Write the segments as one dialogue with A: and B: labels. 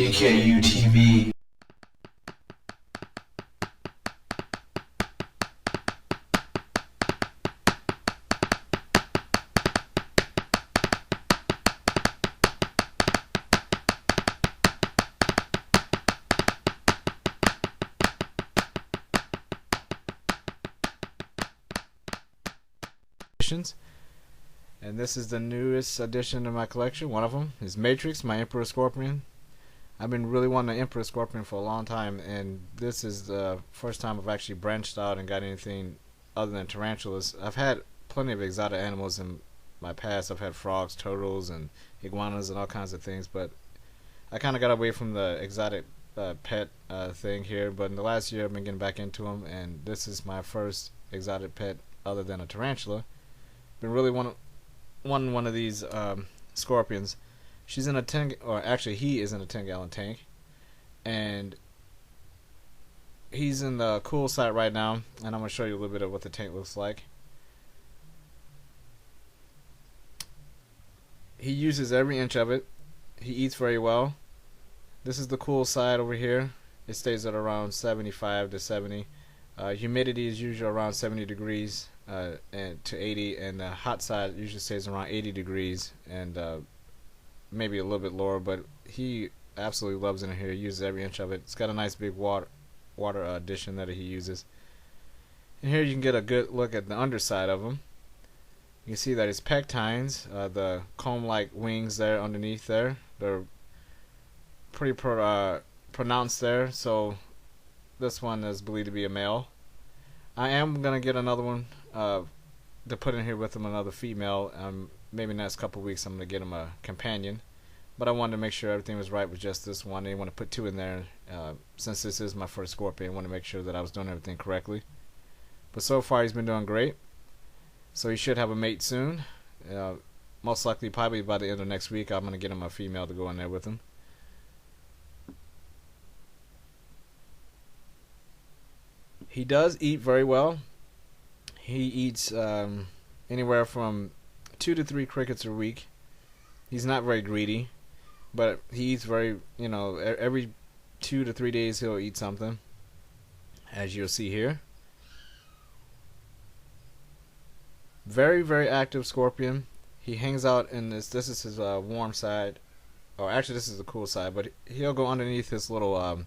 A: KKU TV.
B: And this is the newest addition to my collection. One of them is Matrix, my Emperor Scorpion. I've been really wanting an Emperor Scorpion for a long time, and this is the first time I've actually branched out and got anything other than tarantulas. I've had plenty of exotic animals in my past. I've had frogs, turtles, and iguanas and all kinds of things, but I kind of got away from the exotic pet thing here. But in the last year I've been getting back into them, and this is my first exotic pet other than a tarantula. Been really wanting one of these scorpions. She's in a 10, or actually he is in a 10-gallon tank, and he's in the cool side right now, and I'm going to show you a little bit of what the tank looks like. He uses every inch of it. He eats very well. This is the cool side over here. It stays at around 75 to 70. Humidity is usually around 70 degrees and to 80, and the hot side usually stays around 80 degrees and maybe a little bit lower, but he absolutely loves it in here. He uses every inch of it. It's got a nice big water addition that he uses. And here you can get a good look at the underside of him. You can see that his pectines, the comb-like wings there underneath there, they're pretty pronounced there, so this one is believed to be a male. I am going to get another one to put in here with him, another female. Maybe next couple weeks I'm going to get him a companion. But I wanted to make sure everything was right with just this one. I didn't want to put two in there. Since this is my first scorpion, I want to make sure that I was doing everything correctly. But so far he's been doing great. So he should have a mate soon. Most likely probably by the end of next week I'm going to get him a female to go in there with him. He does eat very well. He eats anywhere from 2 to 3 crickets a week. He's not very greedy, but he eats very, every 2 to 3 days he'll eat something, as you'll see here. Very, very active scorpion. He hangs out in this is his warm side, or actually this is the cool side, but he'll go underneath this little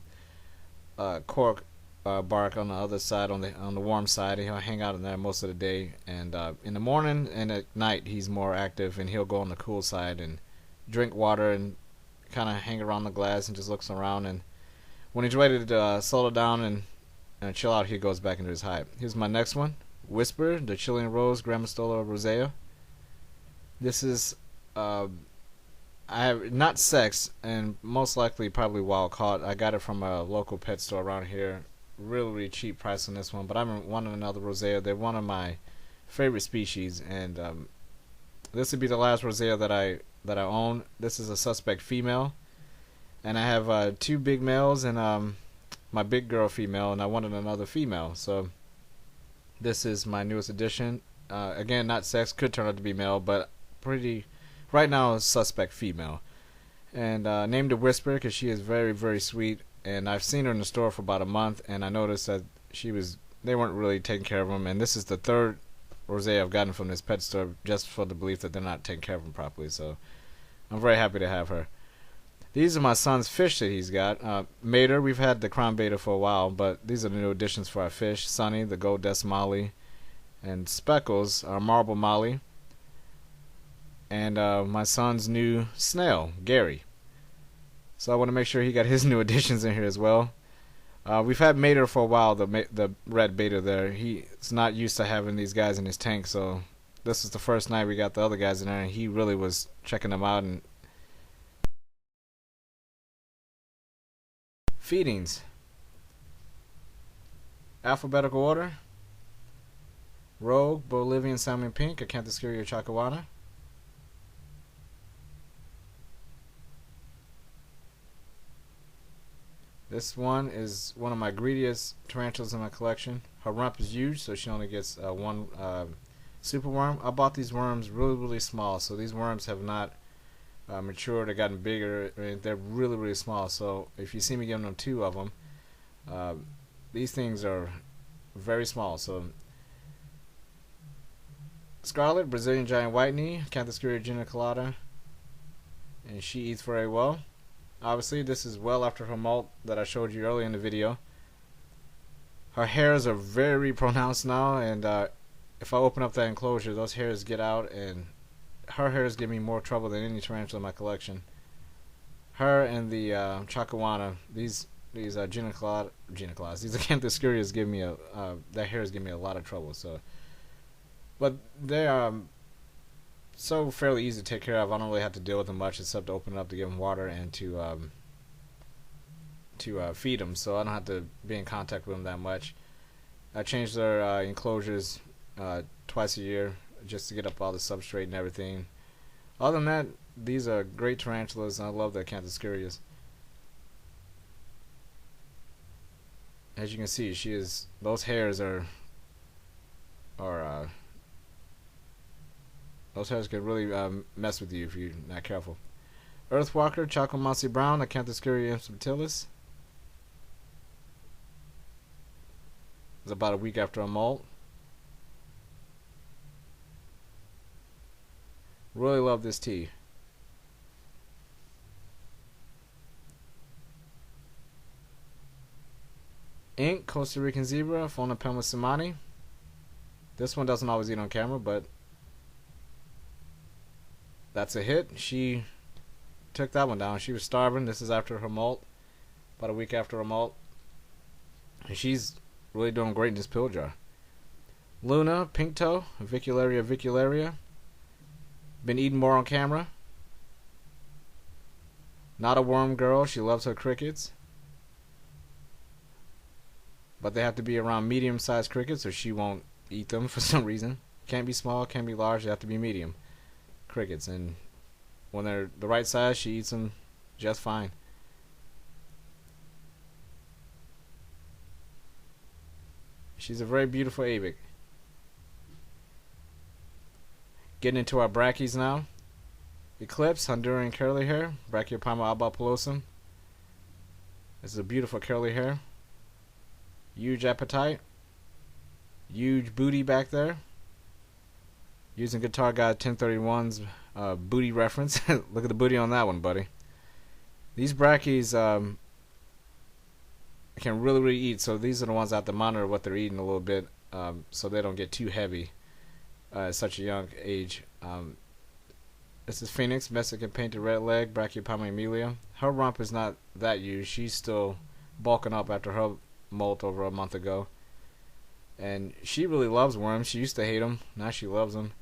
B: cork bark on the other side, on the warm side, and he'll hang out in there most of the day. And in the morning and at night he's more active, and he'll go on the cool side and drink water and kind of hang around the glass and just looks around. And when he's ready to settle down and chill out, he goes back into his hive. Here's my next one, Whisper, the Chilean rose, Grammostola Rosea. This is I have not sexed, and most likely probably wild caught. I got it from a local pet store around here. Really cheap price on this one, but I'm wanting another Rosea. They're one of my favorite species, and this would be the last Rosea that I own. This is a suspect female, and I have 2 big males and my big girl female, and I wanted another female. So this is my newest addition. Again, not sex, could turn out to be male, but right now is suspect female. And named her Whisper because she is very, very sweet. And I've seen her in the store for about a month, and I noticed that they weren't really taking care of them. And this is the 3rd Rosea I've gotten from this pet store, just for the belief that they're not taking care of them properly. So I'm very happy to have her. These are my son's fish that he's got. Mater, we've had the crown beta for a while, but these are the new additions for our fish. Sunny, the gold dust molly, and Speckles, our marble molly. And my son's new snail, Gary. So I want to make sure he got his new additions in here as well. We've had Mater for a while, the red beta there. He's not used to having these guys in his tank, so this is the first night we got the other guys in there, and he really was checking them out. And feedings. Alphabetical order. Rogue, Bolivian Salmon Pink, Acanthoscuria chacawana. This one is one of my greediest tarantulas in my collection. Her rump is huge, so she only gets one super worm. I bought these worms really, really small, so these worms have not matured, they've gotten bigger. I mean, they're really, really small. So if you see me giving them 2 of them, these things are very small. So Scarlet, Brazilian giant white knee, Cancerides geniculata, and she eats very well. Obviously, this is well after her molt that I showed you earlier in the video. Her hairs are very pronounced now, and if I open up that enclosure, those hairs get out, and her hairs give me more trouble than any tarantula in my collection. Her and the Chacuana, these geniculata, these Cancerides give me their hairs give me a lot of trouble. So, but they are so fairly easy to take care of. I don't really have to deal with them much except to open it up to give them water and to feed them. So I don't have to be in contact with them that much. I change their enclosures twice a year just to get up all the substrate and everything. Other than that, these are great tarantulas, and I love the Cancerides. As you can see, those hairs are those hairs could really mess with you if you're not careful. Earthwalker, chocolate mossy brown, Cancerides subtilis. It's about a week after a molt. Really love this tea. Ink, Costa Rican zebra, Phonopelma simani. This one doesn't always eat on camera, but that's a hit. She took that one down. She was starving. This is after her molt, about a week after her molt, and she's really doing great in this pill jar. Luna, pink toe, vicularia. Been eating more on camera. Not a worm girl. She loves her crickets, but they have to be around medium-sized crickets, or she won't eat them for some reason. Can't be small, can't be large. They have to be medium crickets, and when they're the right size, she eats them just fine. She's a very beautiful avic. Getting into our brackies now. Eclipse, Honduran curly hair, Brachypama albopilosum. This is a beautiful curly hair. Huge appetite. Huge booty back there. Using Guitar Guide 1031's booty reference. Look at the booty on that one, buddy. These brackies can really, really eat. So these are the ones I have to monitor what they're eating a little bit, so they don't get too heavy at such a young age. This is Phoenix, Mexican painted red leg, Brachypama Emilia. Her rump is not that huge. She's still bulking up after her molt over a month ago. And she really loves worms. She used to hate them. Now she loves them.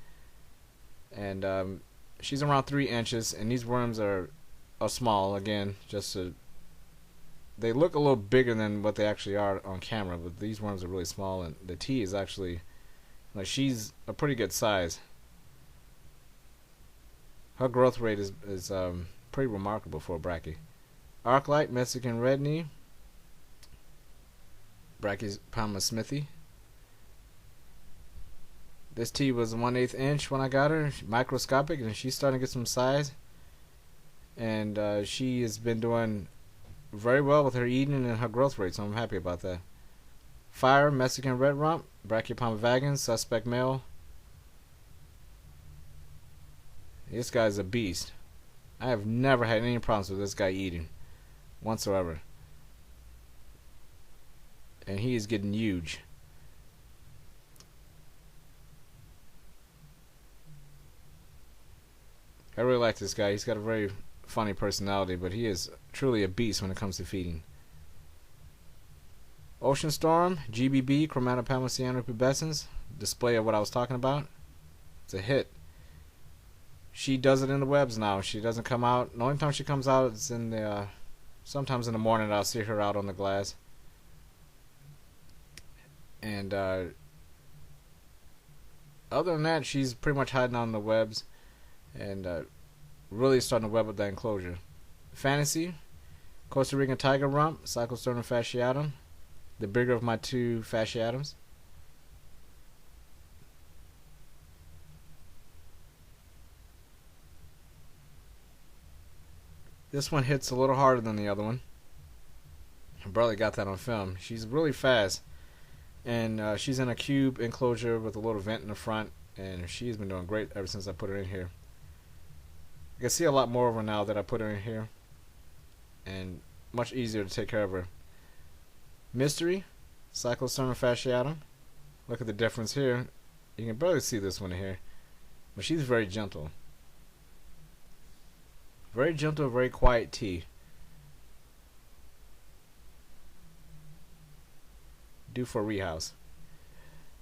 B: And she's around 3 inches. And these worms are small. Again, they look a little bigger than what they actually are on camera. But these worms are really small. And the tea is actually, like, she's a pretty good size. Her growth rate is pretty remarkable for a brachy. Arclight, Mexican red knee, Brachypama smithi. This tea was 1/8 inch when I got her, microscopic, and she's starting to get some size. And she has been doing very well with her eating and her growth rate, so I'm happy about that. Fire, Mexican red rump, Brachypama vagans, suspect male. This guy's a beast. I have never had any problems with this guy eating whatsoever. And he is getting huge. I really like this guy. He's got a very funny personality, but he is truly a beast when it comes to feeding. Ocean Storm, GBB, Chromatopelma cyanopubescens. Display of what I was talking about. It's a hit. She does it in the webs now. She doesn't come out. The only time she comes out is in the sometimes in the morning. I'll see her out on the glass. And other than that, she's pretty much hiding on the webs and really starting to web up that enclosure. Fantasy, Costa Rican tiger rump, Cyclosternum fasciatum, the bigger of my 2 fasciatums. This one hits a little harder than the other one. My brother got that on film. She's really fast, and she's in a cube enclosure with a little vent in the front, and she's been doing great ever since I put her in here. I can see a lot more of her now that I put her in here, and much easier to take care of her. Mystery, Cyclosternum fasciatum. Look at the difference here. You can barely see this one here, but she's very gentle. Very gentle, very quiet tea. Due for rehouse.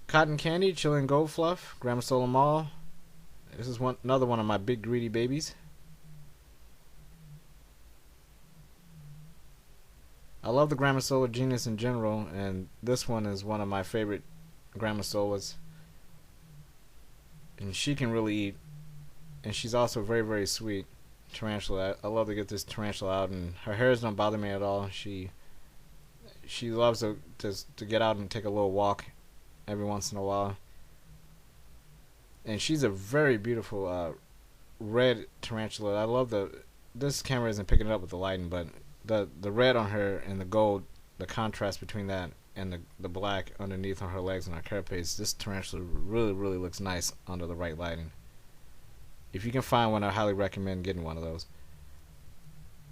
B: Cotton candy, Chilean gold fluff, Grammostola Maule. This is another one of my big greedy babies. I love the Grammostola genus in general, and this one is one of my favorite Grammostolas. And she can really eat, and she's also very, very sweet. Tarantula. I love to get this tarantula out, and her hairs don't bother me at all. She loves to get out and take a little walk every once in a while. And she's a very beautiful red tarantula. I love this camera isn't picking it up with the lighting, but the red on her and the gold, the contrast between that and the black underneath on her legs and her carapace, this tarantula really, really looks nice under the right lighting. If you can find one, I highly recommend getting one of those.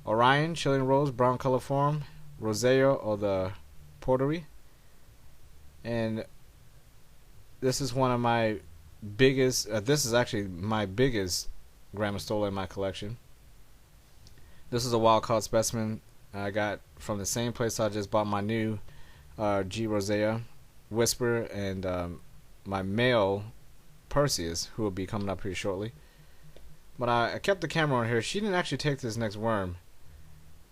B: Orion, Chilean rose, brown color form, Rosea or the Portery. And this is one of my biggest, this is actually my biggest Grammostola in my collection. This is a wild caught specimen I got from the same place I just bought my new G. Rosea, Whisper, and my male Perseus, who will be coming up here shortly. But I kept the camera on her. She didn't actually take this next worm,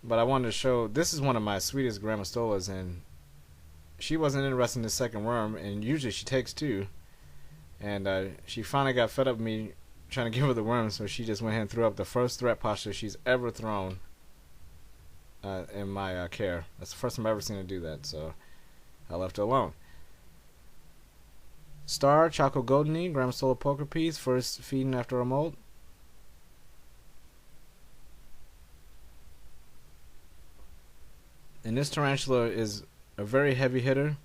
B: but I wanted to show, this is one of my sweetest Grammostolas, and she wasn't interested in the second worm, and usually she takes two. And she finally got fed up with me trying to give her the worm, so she just went ahead and threw up the first threat posture she's ever thrown in my care. That's the first time I've ever seen her do that, so I left her alone. Star, Choco Goldeni, Grammostola poker piece, first feeding after a molt. And this tarantula is a very heavy hitter.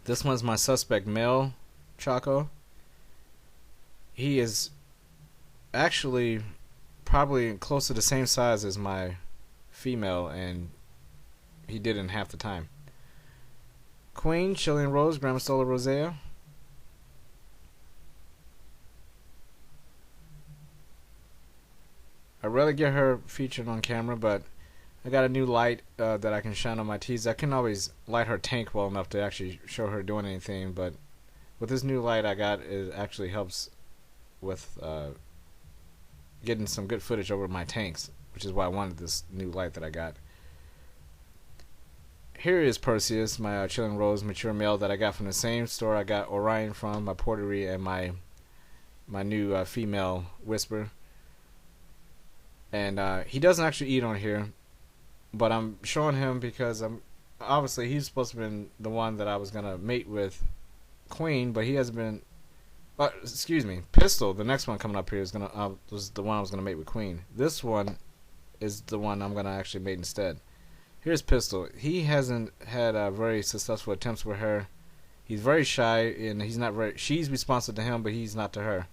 B: This one's my suspect male Choco. He is actually probably close to the same size as my female, and he did it in half the time. Queen, Chilean rose, Grammostola rosea. I rarely get her featured on camera, but I got a new light that I can shine on my teas. I can always light her tank well enough to actually show her doing anything, but with this new light I got, it actually helps with getting some good footage over my tanks, which is why I wanted this new light that I got. Here is Perseus, my Chilean rose mature male that I got from the same store I got Orion from, my Portery, and my new female Whisper. And he doesn't actually eat on here, but I'm showing him because obviously he's supposed to have been the one that I was gonna mate with Queen, but he hasn't been. Excuse me, Pistol. The next one coming up here was the one I was gonna mate with Queen. This one is the one I'm gonna actually mate instead. Here's Pistol. He hasn't had very successful attempts with her. He's very shy, and he's not very. She's responsive to him, but he's not to her.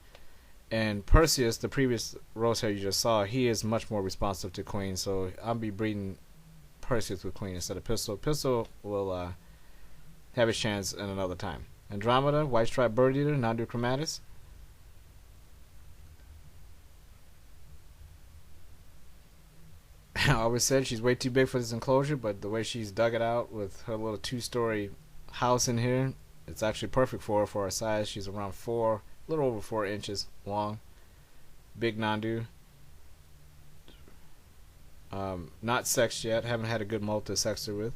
B: And Perseus, the previous rose hair you just saw, he is much more responsive to Queen, so I'll be breeding Perseus with Queen instead of Pistol. Pistol will have his chance in another time. Andromeda, white striped bird eater, non-duchromatis. I always said she's way too big for this enclosure, but the way she's dug it out with her little two-story house in here, it's actually perfect for her for her size. She's around a little over 4 inches long. Big non-du. Not sexed yet. Haven't had a good molt to sex her with.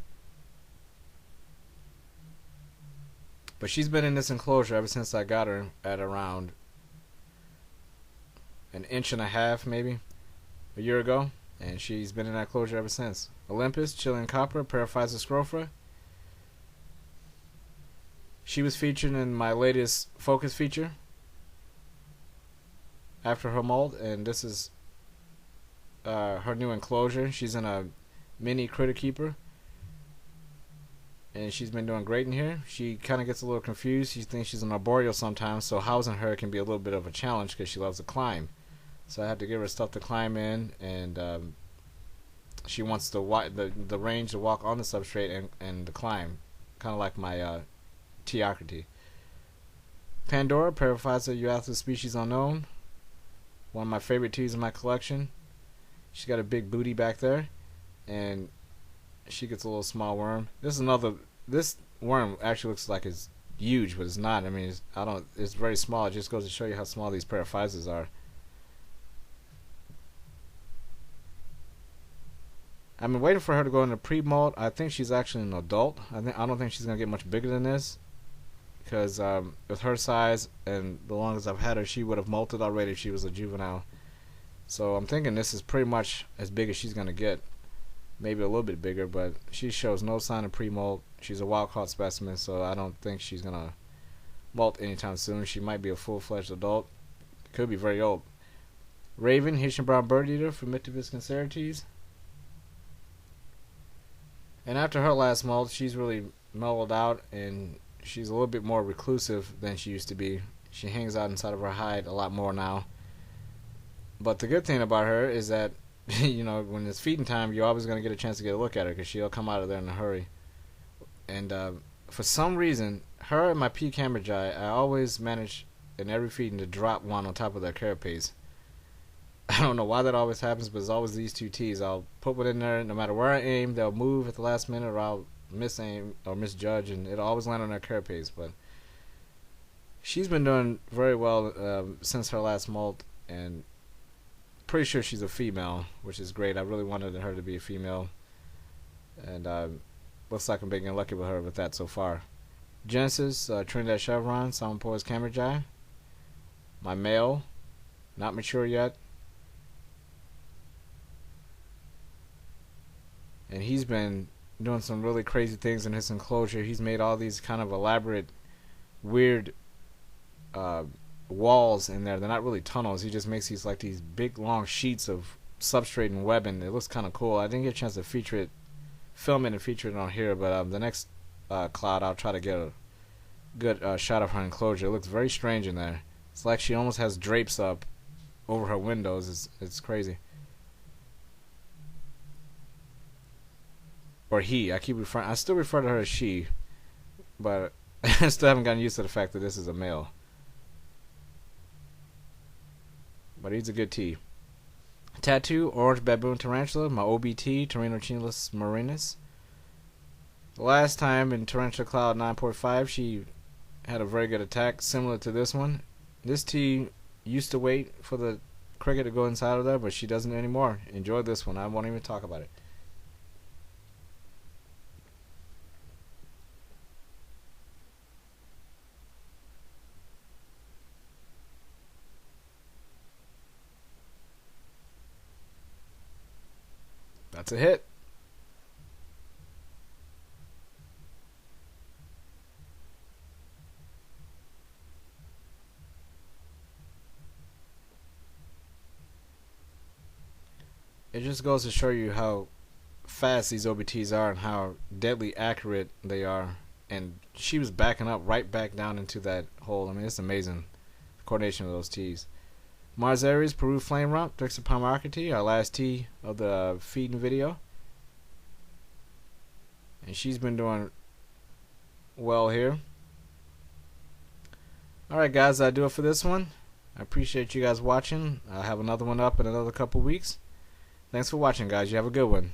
B: But she's been in this enclosure ever since I got her at around 1.5 inches, maybe, a year ago. And she's been in that enclosure ever since. Olympus, Chilean copper, Paraphysa scrophra. She was featured in my latest focus feature after her molt, and this is her new enclosure. She's in a mini critter keeper, and she's been doing great in here. She kind of gets a little confused. She thinks she's an arboreal sometimes, so housing her can be a little bit of a challenge because she loves to climb. So I have to give her stuff to climb in, and she wants the range to walk on the substrate and to climb, kind of like my Ockerti. Pandora, Paraphysa Euathlus species unknown. One of my favorite teas in my collection. She's got a big booty back there, and she gets a little small worm. This worm actually looks like it's huge, but it's not. I mean, it's very small. It just goes to show you how small these Paraphysas are. I've been waiting for her to go into pre-molt. I think she's actually an adult. I don't think she's gonna get much bigger than this, because with her size and the longest I've had her, she would have molted already if she was a juvenile. So I'm thinking this is pretty much as big as she's gonna get, maybe a little bit bigger, but she shows no sign of pre-molt. She's a wild-caught specimen, so I don't think she's gonna molt anytime soon. She might be a full-fledged adult. Could be very old. Raven, Haitian brown bird eater, Paraphysa Cancerides. And after her last molt, she's really mellowed out, and she's a little bit more reclusive than she used to be. She hangs out inside of her hide a lot more now. But the good thing about her is that, you know, when it's feeding time, you're always going to get a chance to get a look at her, because she'll come out of there in a hurry. And for some reason, her and my P. Cambridgei, I always manage in every feeding to drop one on top of their carapace. I don't know why that always happens, but it's always these two T's. I'll put one in there, no matter where I aim, they'll move at the last minute, or I'll misaim or misjudge, and it'll always land on their carapace. But she's been doing very well since her last molt, and pretty sure she's a female, which is great. I really wanted her to be a female, and looks like I'm being lucky with her with that so far. Genesis, Trinidad Chevron, Salmonpois Cambridgei. My male, not mature yet. And he's been doing some really crazy things in his enclosure. He's made all these kind of elaborate, weird walls in there. They're not really tunnels. He just makes these big long sheets of substrate and webbing. It looks kind of cool. I didn't get a chance to film it and feature it on here, but the next cloud I'll try to get a good shot of her enclosure. It looks very strange in there. It's like she almost has drapes up over her windows. It's crazy. Or he. I still refer to her as she, but I still haven't gotten used to the fact that this is a male. But he's a good T. Tattoo, Orange Baboon Tarantula, my OBT, Tarantulas Marinus. The last time in Tarantula Cloud 9.5, she had a very good attack, similar to this one. This T used to wait for the cricket to go inside of there, but she doesn't anymore. Enjoy this one. I won't even talk about it. That's a hit. It just goes to show you how fast these OBTs are and how deadly accurate they are. And she was backing up right back down into that hole. I mean, it's amazing, the coordination of those T's. Mars Aries, Peru Flame Rump, Drixopalma Ockerti, our last T of the feeding video. And she's been doing well here. Alright guys, that'll do it for this one. I appreciate you guys watching. I'll have another one up in another couple weeks. Thanks for watching guys. You have a good one.